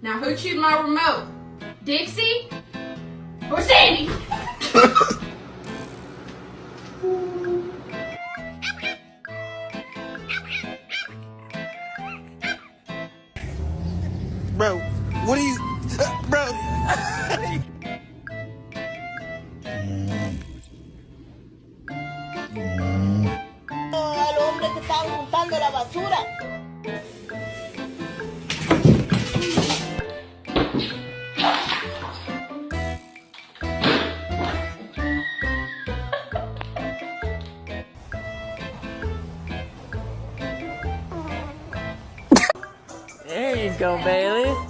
Now who chewed my remote? Dixie or Sandy? Bro, what are you... Bro... Al hombre que estaba juntando la basura. There you go, Bailey.